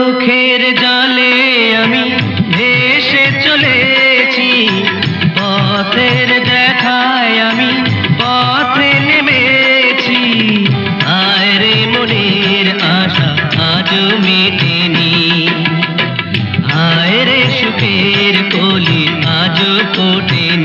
চোখের জলে আমি ভেসে চলেছি, পথের দেখায় আমি পথে নেমেছি। আয় রে মনের আশা আজও মেটেনি, আয় রে সুখের কলি আজও ফোটেনি।